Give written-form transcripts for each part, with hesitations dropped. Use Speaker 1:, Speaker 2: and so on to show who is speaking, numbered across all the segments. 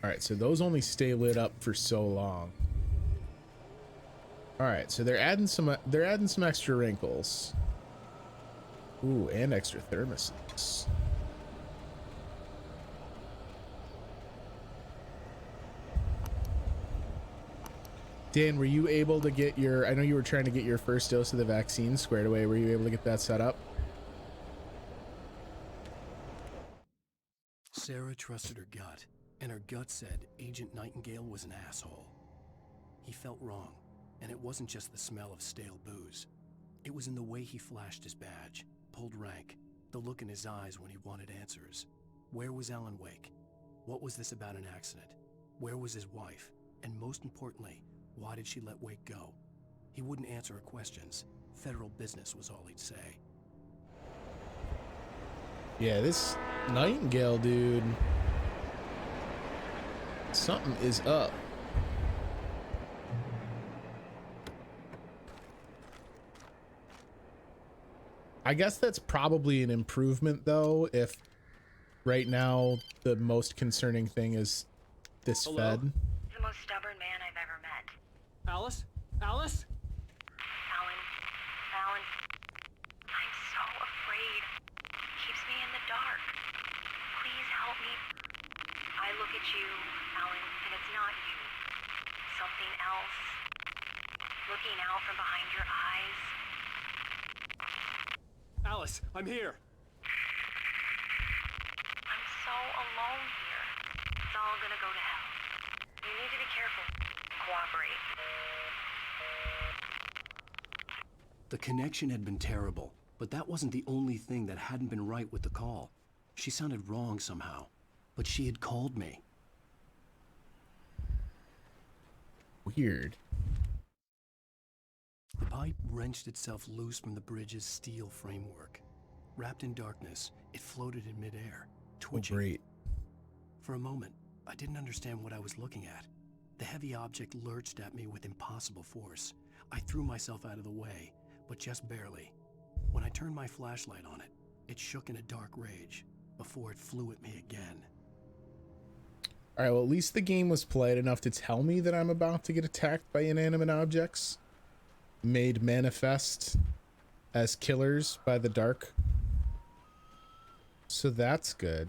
Speaker 1: All right, so those only stay lit up for so long. All right, so they're adding some extra wrinkles. Ooh, and extra thermoses. Dan, were you able to get your, I know you were trying to get your first dose of the vaccine squared away. Were you able to get that set up?
Speaker 2: Sarah trusted her gut, and her gut said Agent Nightingale was an asshole. He felt wrong, and it wasn't just the smell of stale booze. It was in the way he flashed his badge, pulled rank, the look in his eyes when he wanted answers. Where was Alan Wake? What was this about an accident? Where was his wife? And most importantly, why did she let Wake go? He wouldn't answer her questions. Federal business was all he'd say.
Speaker 1: Yeah, this Nightingale dude, something is up. I guess that's probably an improvement though, if right now the most concerning thing is this
Speaker 3: Hello?
Speaker 1: Fed.
Speaker 4: The most stubborn man I've ever met.
Speaker 3: Alice? Alice?
Speaker 4: Alan, I'm so afraid. He keeps me in the dark. Please help me. I look at you, Alan, and it's not you. Something else. Looking out from behind your eyes.
Speaker 3: Alice, I'm here.
Speaker 4: I'm so alone here. It's all gonna go to hell. You need to be careful and cooperate.
Speaker 2: The connection had been terrible, but that wasn't the only thing that hadn't been right with the call. She sounded wrong somehow, but she had called me.
Speaker 1: Weird.
Speaker 2: The pipe wrenched itself loose from the bridge's steel framework. Wrapped in darkness, it floated in midair, twitching.
Speaker 1: Oh, great.
Speaker 2: For a moment, I didn't understand what I was looking at. The heavy object lurched at me with impossible force. I threw myself out of the way, but just barely. When I turned my flashlight on it, it shook in a dark rage before it flew at me again.
Speaker 1: All right, well, at least the game was polite enough to tell me that I'm about to get attacked by inanimate objects, made manifest as killers by the dark. So that's good.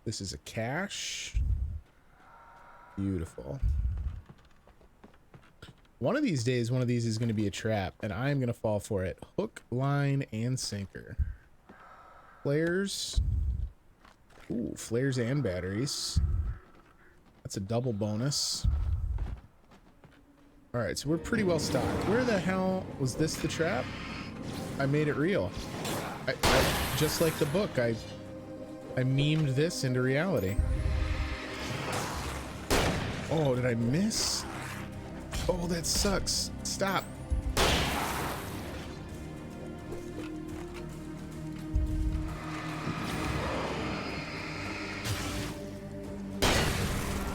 Speaker 1: This is a cache. Beautiful. One of these days, one of these is going to be a trap, and I am going to fall for it. Hook, line, and sinker. Flares. Ooh, flares and batteries. That's a double bonus. All right, so we're pretty well stocked. Where the hell was this the trap? I made it real. I just like the book, I memed this into reality. Oh, did I miss? Oh, that sucks. Stop.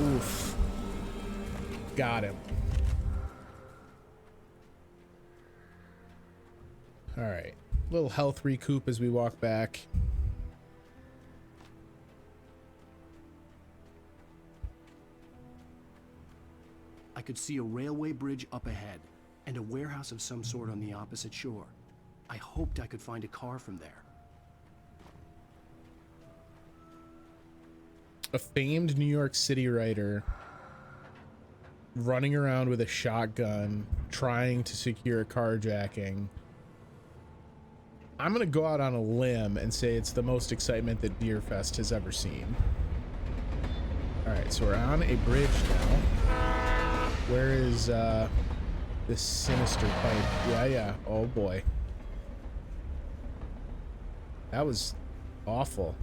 Speaker 1: Oof. Got him. All right. Little health recoup as we walk back.
Speaker 2: I could see a railway bridge up ahead and a warehouse of some sort on the opposite shore. I hoped I could find a car from there.
Speaker 1: A famed New York City writer running around with a shotgun trying to secure a carjacking. I'm gonna go out on a limb and say it's the most excitement that Deerfest has ever seen. All right, so we're on a bridge now. Where is this sinister pipe? Yeah. Oh boy. That was awful.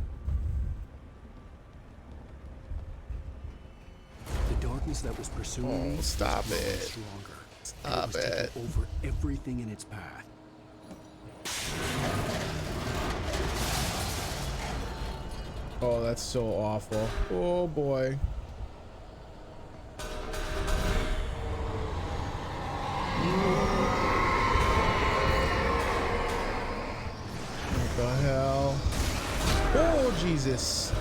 Speaker 2: The darkness that was pursuing me
Speaker 1: stop
Speaker 2: was growing
Speaker 1: it.
Speaker 2: stronger.
Speaker 1: Stop
Speaker 2: and it. Was taking over everything in its path.
Speaker 1: Oh, that's so awful. Oh boy. What the hell? Oh, Jesus.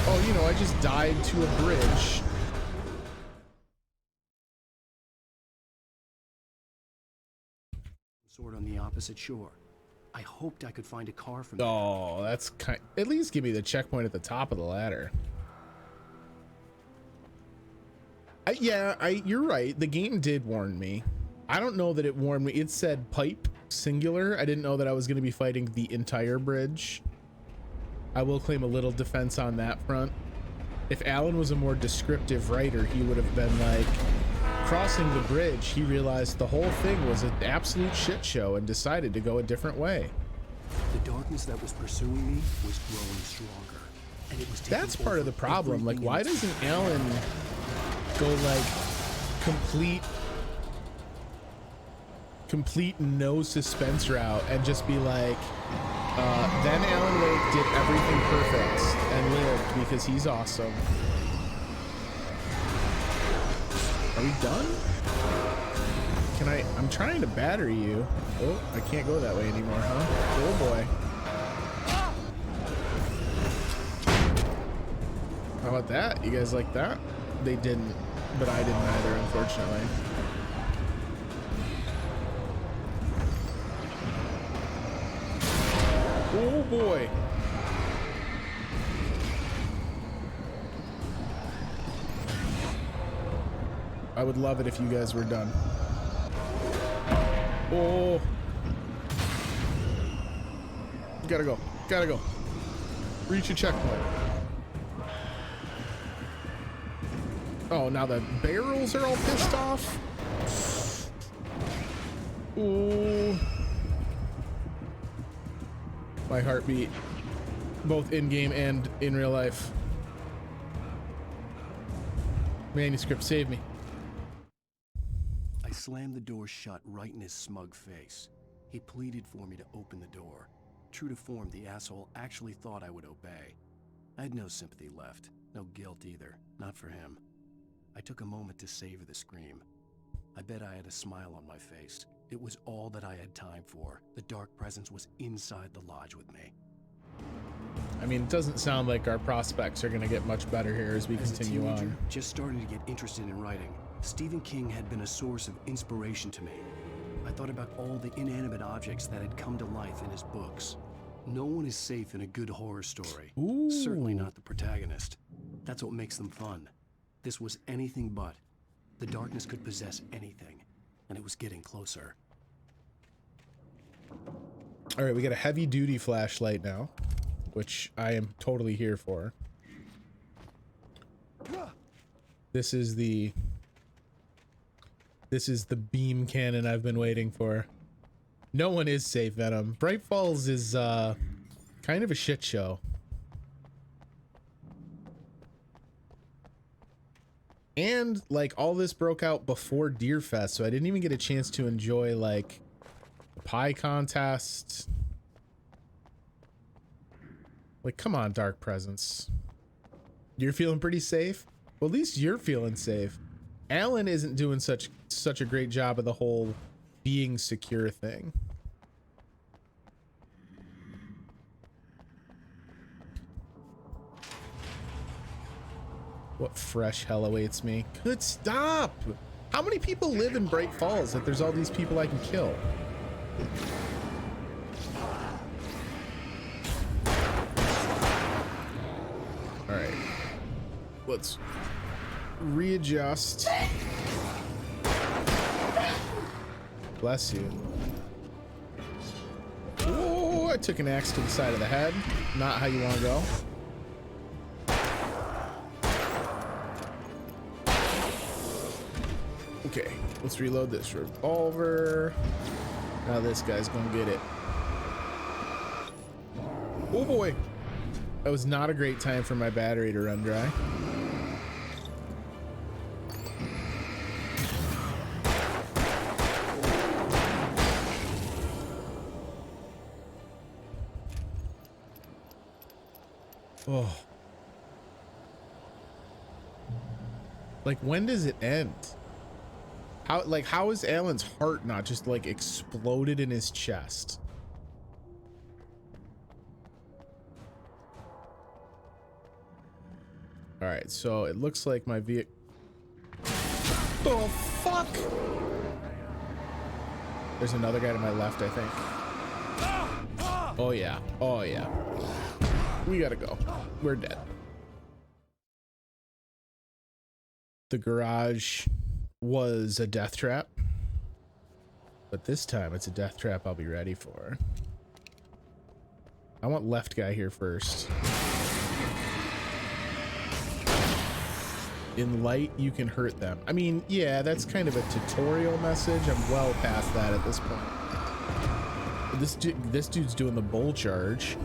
Speaker 1: Oh, you know, I just died to a bridge.
Speaker 2: Sword on the opposite shore. I hoped I could find a car from there.
Speaker 1: Oh, that's kind. At least give me the checkpoint at the top of the ladder. Yeah, you're right. The game did warn me. I don't know that it warned me. It said pipe singular. I didn't know that I was going to be fighting the entire bridge. I will claim a little defense on that front. If Alan was a more descriptive writer, he would have been like, crossing the bridge, he realized the whole thing was an absolute shit show and decided to go a different way.
Speaker 2: The darkness that was pursuing me was growing stronger, and it was taking
Speaker 1: That's part of the problem. Like,
Speaker 2: everything
Speaker 1: why
Speaker 2: in its
Speaker 1: doesn't Alan go like complete no suspense route and just be like, then Alan Wake did everything perfect and lived because he's awesome. Are we done? Can I'm trying to batter you. Oh, I can't go that way anymore, huh? Oh boy. How about that? You guys like that? They didn't, but I didn't either, unfortunately. Oh boy. I would love it if you guys were done. Oh. Gotta go. Gotta go. Reach a checkpoint. Oh, now the barrels are all pissed off. Ooh. My heartbeat, both in-game and in real life. Manuscript, save me.
Speaker 2: I slammed the door shut right in his smug face. He pleaded for me to open the door. True to form, the asshole actually thought I would obey. I had no sympathy left, no guilt either, not for him. I took a moment to savor the scream. I bet I had a smile on my face. It was all that I had time for. The dark presence was inside the lodge with me.
Speaker 1: I mean, it doesn't sound like our prospects are going to get much better here as we continue on.
Speaker 2: Just starting to get interested in writing, Stephen King had been a source of inspiration to me. I thought about all the inanimate objects that had come to life in his books. No one is safe in a good horror story.
Speaker 1: Ooh.
Speaker 2: Certainly not the protagonist. That's what makes them fun. This was anything but. The darkness could possess anything, and it was getting closer.
Speaker 1: All right, we got a heavy-duty flashlight now, which I am totally here for. This is the beam cannon I've been waiting for. No one is safe, Venom. Bright Falls is kind of a shit show. And like all this broke out before Deer Fest, so I didn't even get a chance to enjoy like the pie contest. Like, come on, Dark Presence. You're feeling pretty safe? Well, at least you're feeling safe. Alan isn't doing such a great job of the whole being secure thing. What fresh hell awaits me? Good, stop! How many people live in Bright Falls that there's all these people I can kill? All right, let's readjust. Bless you. Oh, I took an axe to the side of the head. Not how you want to go. Okay, let's reload this revolver. Now this guy's gonna get it. Oh boy. That was not a great time for my battery to run dry. Oh. Like, when does it end? How is Alan's heart not just like exploded in his chest? All right, so it looks like my vehicle. Oh fuck! There's another guy to my left, I think. Oh yeah. Oh yeah. We gotta go. We're dead. The garage was a death trap, but this time it's a death trap I'll be ready for. I want left guy here first. In light, you can hurt them. I mean, yeah, that's kind of a tutorial message. I'm well past that at this point. This dude's doing the bull charge.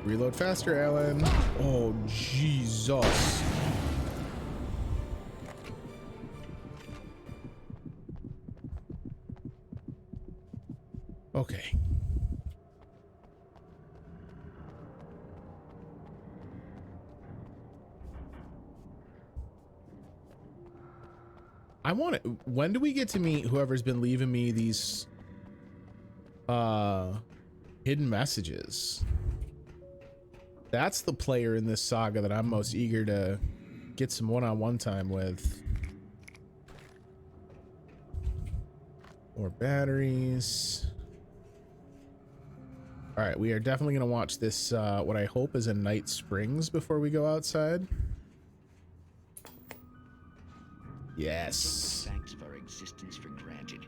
Speaker 1: Reload faster, Alan. Oh, Jesus. Okay. I want it. When do we get to meet whoever's been leaving me these hidden messages? That's the player in this saga that I'm most eager to get some one-on-one time with. More batteries. All right, we are definitely going to watch this, what I hope is a Night Springs before we go outside. Yes.
Speaker 5: Take the facts of our existence for granted,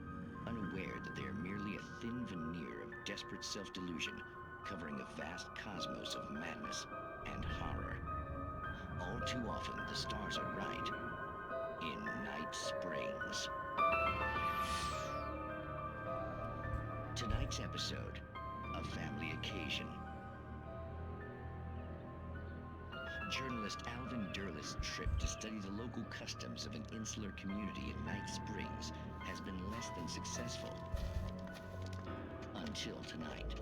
Speaker 5: unaware that they are merely a thin veneer of desperate self-delusion, covering a vast cosmos of madness and horror. All too often, the stars are right. In Night Springs. Tonight's episode, a family occasion. Journalist Alvin Derleth's trip to study the local customs of an insular community in Night Springs has been less than successful. Until tonight.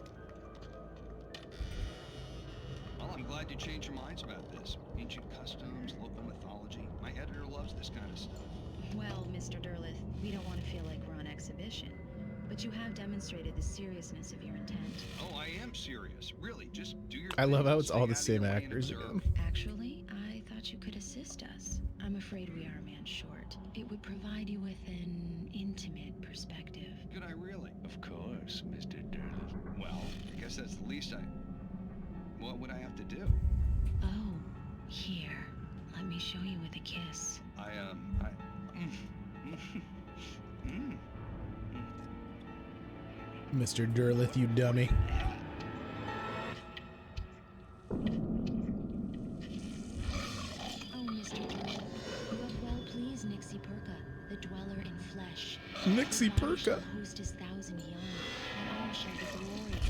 Speaker 6: Well, I'm glad you changed your minds about this. Ancient customs, local mythology. My editor loves this kind of stuff.
Speaker 7: Well, Mr. Derleth, we don't want to feel like we're on exhibition, but you have demonstrated the seriousness of your intent.
Speaker 6: Oh, I am serious. Really, just do your
Speaker 1: I love
Speaker 6: thing.
Speaker 1: how it's
Speaker 6: Stay
Speaker 1: all the
Speaker 6: out of
Speaker 1: same
Speaker 6: your way and
Speaker 1: actors
Speaker 6: observe.
Speaker 1: again.
Speaker 7: Actually, I thought you could assist us. I'm afraid we are a man short. It would provide you with an intimate perspective.
Speaker 6: Could I really?
Speaker 5: Of course, Mr. Derleth.
Speaker 6: Well, I guess that's the least I... What would I have to do?
Speaker 7: Oh, here. Let me show you with a kiss.
Speaker 1: Mr. Derleth, you dummy.
Speaker 7: Oh, Mr. Derleth, you have well pleased Nixie Perka, the dweller in flesh.
Speaker 1: Nixie
Speaker 7: I
Speaker 1: Perka.
Speaker 7: shall host his thousand young, and all shall be glory.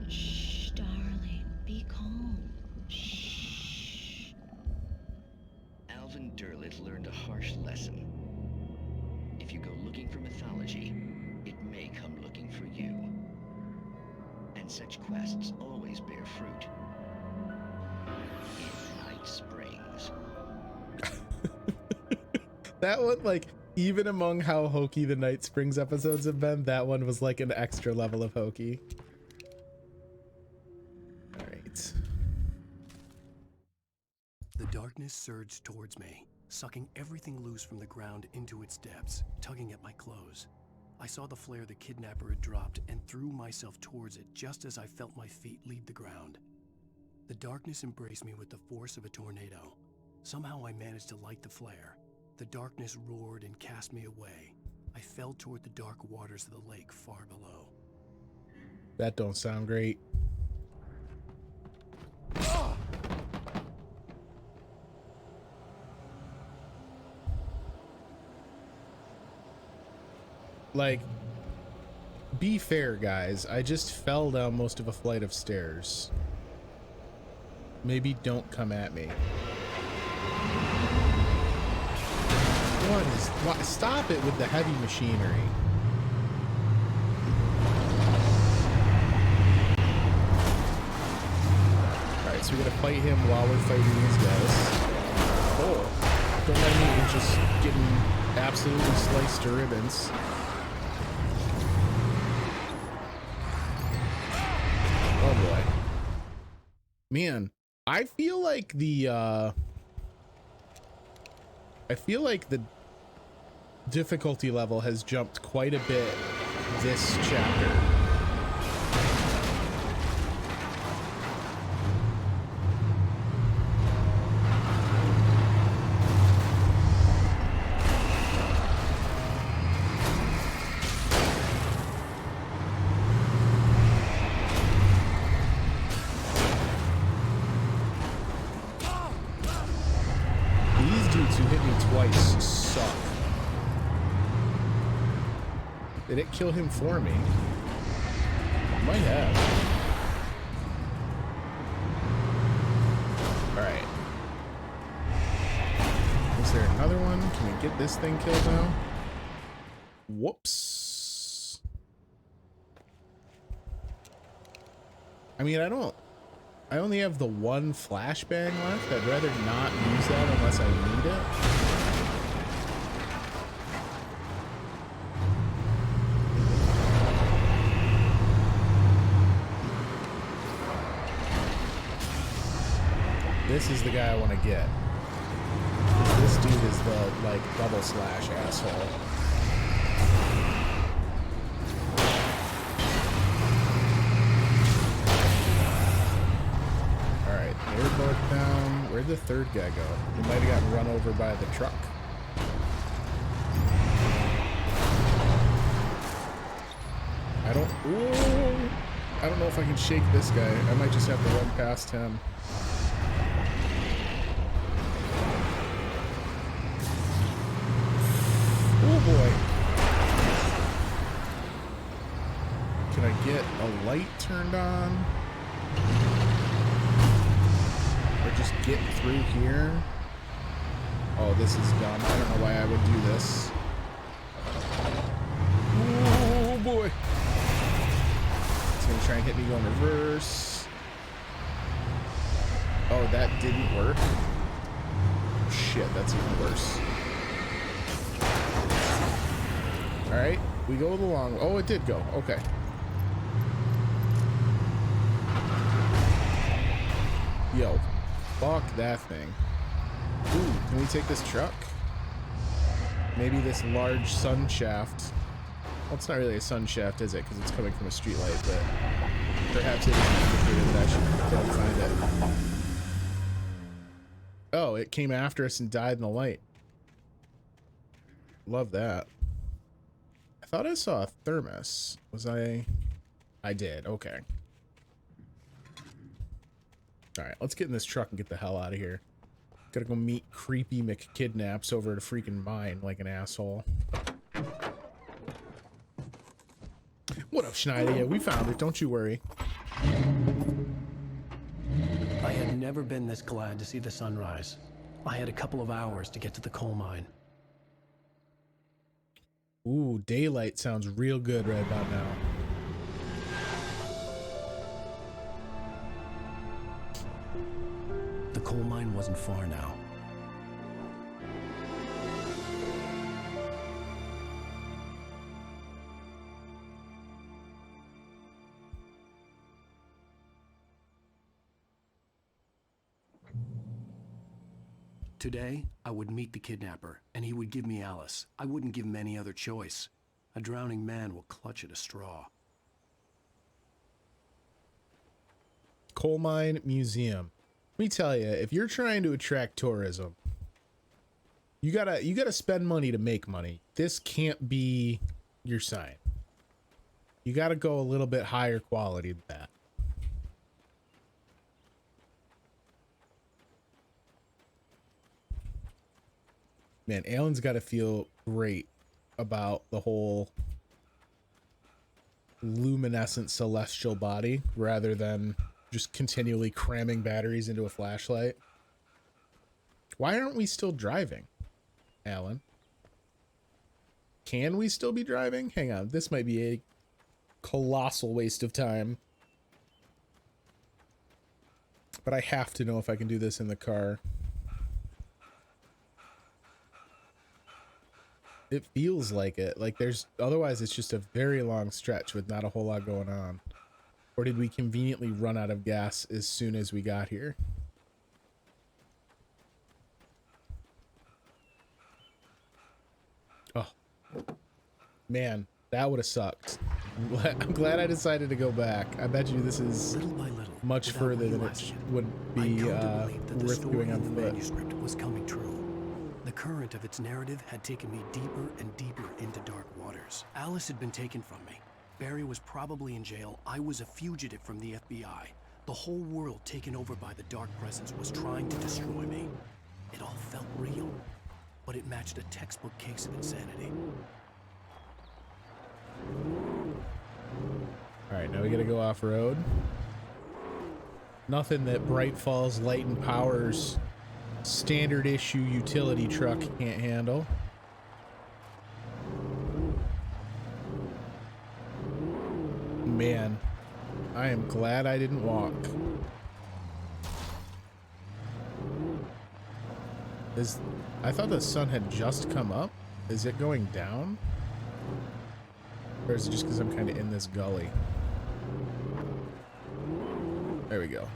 Speaker 7: Shh, darling, be calm. Shh.
Speaker 5: Alvin Derleth learned a harsh lesson. If you go looking for mythology, it may come looking for you. And such quests always bear fruit. In Night Springs.
Speaker 1: That one, like, even among how hokey the Night Springs episodes have been, that one was like an extra level of hokey. All right.
Speaker 2: The darkness surged towards me, sucking everything loose from the ground into its depths, tugging at my clothes. I saw the flare the kidnapper had dropped and threw myself towards it just as I felt my feet leave the ground. The darkness embraced me with the force of a tornado. Somehow I managed to light the flare. The darkness roared and cast me away. I fell toward the dark waters of the lake far below.
Speaker 1: That don't sound great. Like, be fair, guys. I just fell down most of a flight of stairs. Maybe don't come at me. What? Stop it with the heavy machinery. Alright, so we gotta fight him while we're fighting these guys. Oh, don't let me just getting absolutely sliced to ribbons. Oh boy. Man, I feel like the difficulty level has jumped quite a bit this chapter. Did it kill him for me? Might have. Alright. Is there another one? Can we get this thing killed now? Whoops. I mean, I only have the one flashbang left. I'd rather not use that unless I need it. This is the guy I want to get. This dude is the, like, double slash asshole. Alright, they're both down. Where'd the third guy go? He might have gotten run over by the truck. I don't know if I can shake this guy. I might just have to run past him. Oh boy. Can I get a light turned on? Or just get through here? Oh, this is dumb. I don't know why I would do this. Oh boy. It's gonna try and hit me going reverse. Oh, that didn't work. Shit, that's even worse. Alright, we go the long... Oh, it did go. Okay. Yo, fuck that thing. Ooh, can we take this truck? Maybe this large sun shaft. Well, it's not really a sun shaft, is it? Because it's coming from a streetlight, but perhaps it is indicated that I should go find it. Oh, it came after us and died in the light. Love that. I thought I saw a thermos. Was I did. Okay. Alright, let's get in this truck and get the hell out of here. Gotta go meet creepy McKidnaps over at a freaking mine like an asshole. What up, Schneider? Yeah, we found it. Don't you worry.
Speaker 2: I had never been this glad to see the sunrise. I had a couple of hours to get to the coal mine.
Speaker 1: Ooh, daylight sounds real good right about now.
Speaker 2: The coal mine wasn't far now. Today, I would meet the kidnapper, and he would give me Alice. I wouldn't give him any other choice. A drowning man will clutch at a straw.
Speaker 1: Coal mine museum. Let me tell you, if you're trying to attract tourism, you gotta spend money to make money. This can't be your sign. You gotta go a little bit higher quality than that. Man, Alan's got to feel great about the whole luminescent celestial body rather than just continually cramming batteries into a flashlight. Why aren't we still driving, Alan? Can we still be driving? Hang on, this might be a colossal waste of time. But I have to know if I can do this in the car. It feels like it. Like there's otherwise it's just a very long stretch with not a whole lot going on. Or did we conveniently run out of gas as soon as we got here? Oh, man, that would have sucked. I'm glad I decided to go back. I bet you this is
Speaker 2: Little by little,
Speaker 1: much
Speaker 2: without
Speaker 1: further than it
Speaker 2: realizing
Speaker 1: would
Speaker 2: I'd
Speaker 1: be
Speaker 2: come to believe that the
Speaker 1: worth
Speaker 2: story
Speaker 1: doing on
Speaker 2: in the
Speaker 1: foot.
Speaker 2: manuscript was coming true. The current of its narrative had taken me deeper and deeper into dark waters. Alice had been taken from me. Barry was probably in jail. I was a fugitive from the FBI. The whole world taken over by the dark presence was trying to destroy me. It all felt real, but it matched a textbook case of insanity.
Speaker 1: All right, now we gotta go off-road. Nothing that Bright Falls Light and Power's standard issue utility truck can't handle. Man, I am glad I didn't walk. I thought the sun had just come up. Is it going down? Or is it just because I'm kind of in this gully? There we go.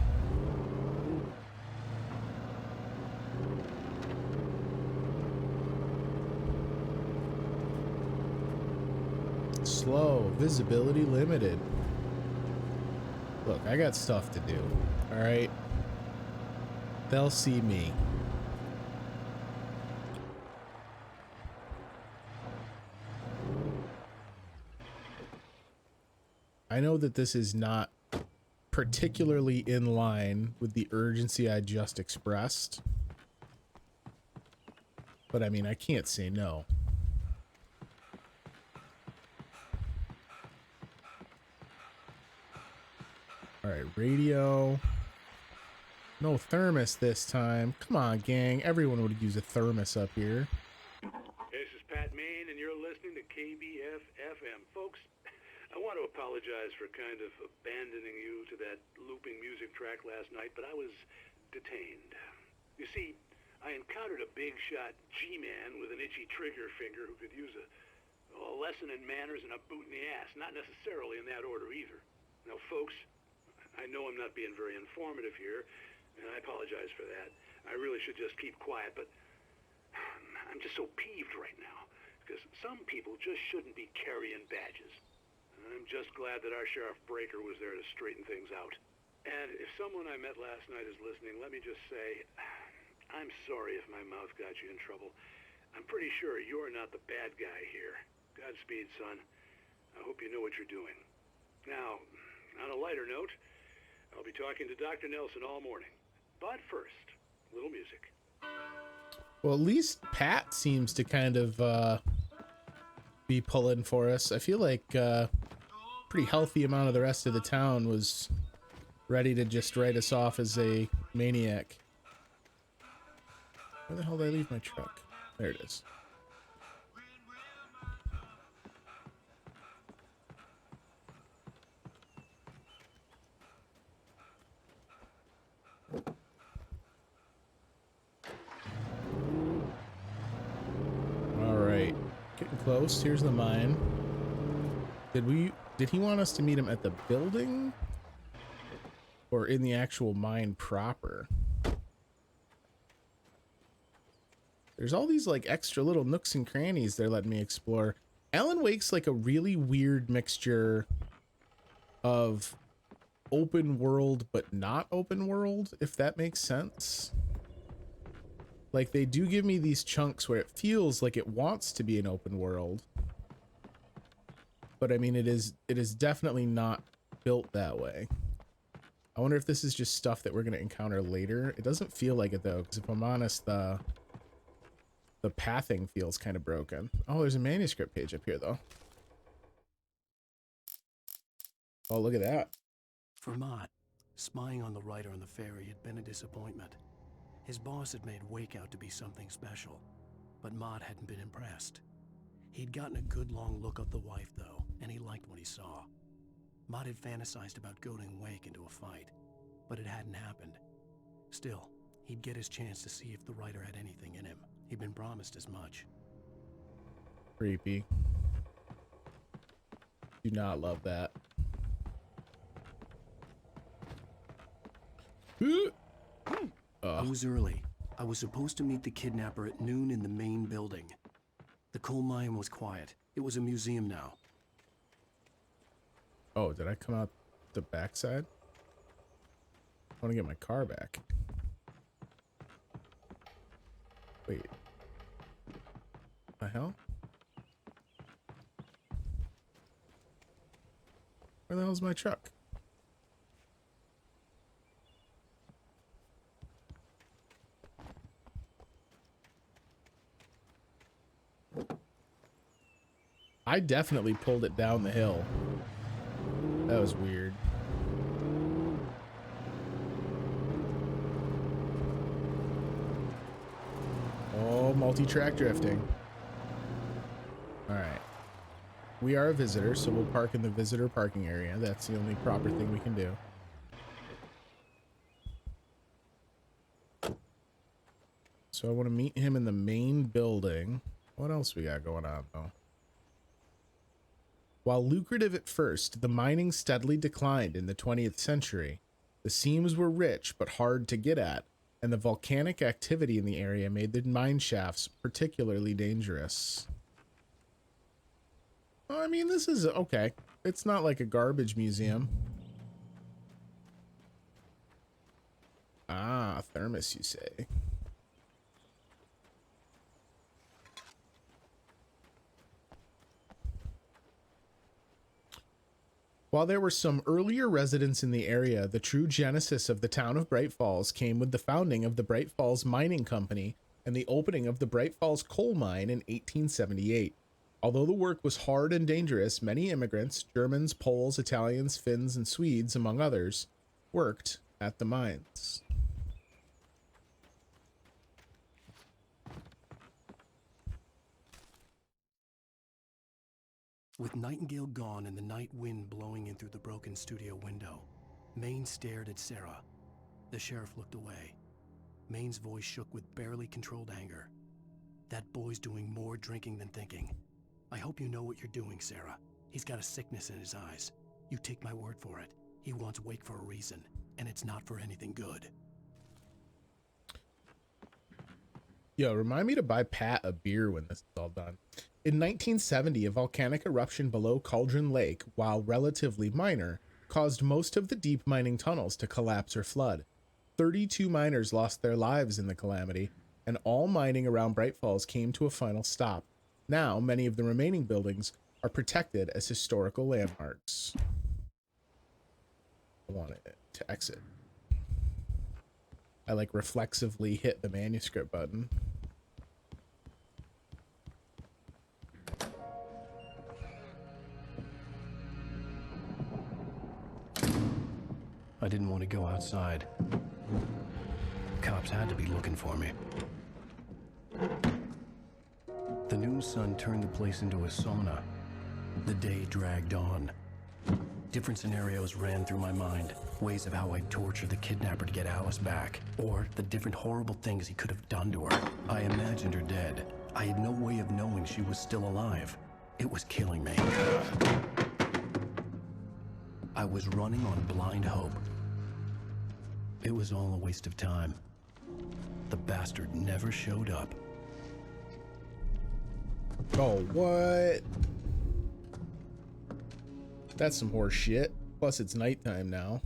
Speaker 1: Slow, visibility limited. Look, I got stuff to do. All right. They'll see me. I know that this is not particularly in line with the urgency I just expressed, but I mean, I can't say no. All right, radio. No thermos this time. Come on, gang. Everyone would use a thermos up here.
Speaker 8: This is Pat Main, and you're listening to KBF-FM. Folks, I want to apologize for kind of abandoning you to that looping music track last night, but I was detained. You see, I encountered a big shot G-man with an itchy trigger finger who could use a lesson in manners and a boot in the ass. Not necessarily in that order either. Now, folks, I know I'm not being very informative here, and I apologize for that. I really should just keep quiet, but I'm just so peeved right now, because some people just shouldn't be carrying badges. I'm just glad that our Sheriff Breaker was there to straighten things out. And if someone I met last night is listening, let me just say, I'm sorry if my mouth got you in trouble. I'm pretty sure you're not the bad guy here. Godspeed, son. I hope you know what you're doing. Now, on a lighter note, I'll be talking to Dr. Nelson all morning. But first, a little music.
Speaker 1: Well, at least Pat seems to kind of be pulling for us. I feel like pretty healthy amount of the rest of the town was ready to just write us off as a maniac. Where the hell did I leave my truck? There it is. All right, getting close. Here's the mine. Did he want us to meet him at the building or in the actual mine proper? There's all these like extra little nooks and crannies they're letting me explore. Alan Wake's like a really weird mixture of open world but not open world, if that makes sense. Like they do give me these chunks where it feels like it wants to be an open world. But I mean, it is definitely not built that way. I wonder if this is just stuff that we're going to encounter later. It doesn't feel like it though, because if I'm honest, the pathing feels kind of broken. Oh, there's a manuscript page up here though. Oh, look at that.
Speaker 2: For Mott, spying on the writer on the ferry had been a disappointment. His boss had made Wake out to be something special, but Mott hadn't been impressed. He'd gotten a good long look of the wife, though, and he liked what he saw. Mott had fantasized about goading Wake into a fight, but it hadn't happened. Still, he'd get his chance to see if the writer had anything in him. He'd been promised as much.
Speaker 1: Creepy. Do not love that.
Speaker 2: I was early. I was supposed to meet the kidnapper at noon in the main building. The coal mine was quiet. It was a museum now.
Speaker 1: Oh, did I come out the backside? I want to get my car back. Wait. The hell? Where the hell's my truck? I definitely pulled it down the hill. That was weird. Oh, multi-track drifting. Alright. We are a visitor, so we'll park in the visitor parking area. That's the only proper thing we can do. So I want to meet him in the main building. What else we got going on, though? While lucrative at first, the mining steadily declined in the 20th century. The seams were rich but hard to get at, and the volcanic activity in the area made the mine shafts particularly dangerous. Well, I mean, this is okay. It's not like a garbage museum. Ah, thermos, you say. While there were some earlier residents in the area, the true genesis of the town of Bright Falls came with the founding of the Bright Falls Mining Company and the opening of the Bright Falls coal mine in 1878. Although the work was hard and dangerous, many immigrants, Germans, Poles, Italians, Finns, and Swedes, among others, worked at the mines.
Speaker 2: With Nightingale gone and the night wind blowing in through the broken studio window, Maine stared at Sarah. The sheriff looked away. Maine's voice shook with barely controlled anger. That boy's doing more drinking than thinking. I hope you know what you're doing, Sarah. He's got a sickness in his eyes. You take my word for it. He wants Wake for a reason, and it's not for anything good.
Speaker 1: Yo, remind me to buy Pat a beer when this is all done. In 1970, a volcanic eruption below Cauldron Lake, while relatively minor, caused most of the deep mining tunnels to collapse or flood. 32 miners lost their lives in the calamity, and all mining around Bright Falls came to a final stop. Now, many of the remaining buildings are protected as historical landmarks. I want it to exit. I like reflexively hit the manuscript button.
Speaker 2: I didn't want to go outside. Cops had to be looking for me. The noon sun turned the place into a sauna. The day dragged on. Different scenarios ran through my mind. Ways of how I'd torture the kidnapper to get Alice back. Or the different horrible things he could have done to her. I imagined her dead. I had no way of knowing she was still alive. It was killing me. I was running on blind hope. It was all a waste of time. The bastard never showed up.
Speaker 1: Oh, what? That's some horse shit. Plus, it's nighttime now.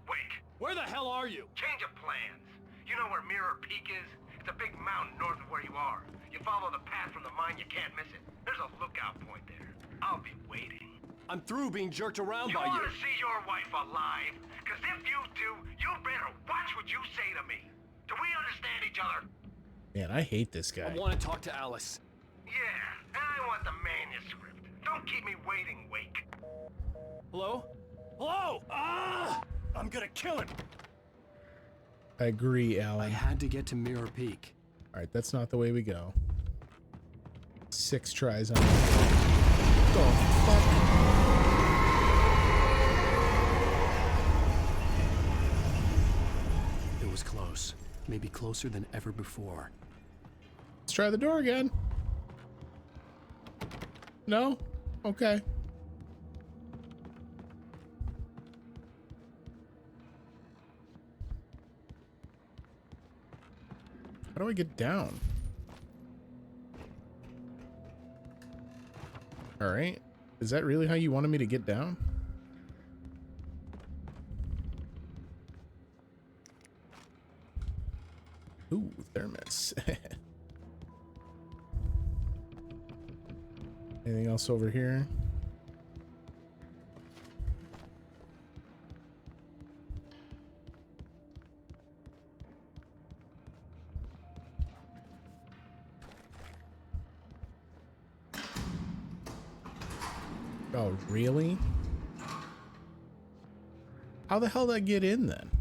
Speaker 9: Wake,
Speaker 3: Where the hell are you?
Speaker 9: change of plans. You know where Mirror Peak is? It's a big mountain north of where you are. You follow the path from the mine, you can't miss it. There's a lookout point there. I'll be waiting.
Speaker 3: I'm through being jerked around
Speaker 9: You
Speaker 3: by
Speaker 9: want
Speaker 3: you.
Speaker 9: to see your wife alive? Because if you do, you better watch what you say to me. Do we understand each other?
Speaker 1: Man, I hate this guy.
Speaker 3: I want to talk to Alice.
Speaker 9: Yeah, and I want the manuscript. Don't keep me waiting, Wake.
Speaker 3: Hello? Hello? Ah! I'm gonna kill him.
Speaker 1: I agree,
Speaker 2: I
Speaker 1: Alan.
Speaker 2: had to get to Mirror Peak.
Speaker 1: Alright, that's not the way we go. 6 tries on it. Oh, fuck.
Speaker 2: It was close. Maybe closer than ever before.
Speaker 1: try the door again. No? Okay. How do I get down? All right. Is that really how you wanted me to get down? Ooh, thermos. Anything else over here? Oh, really? How the hell did I get in then?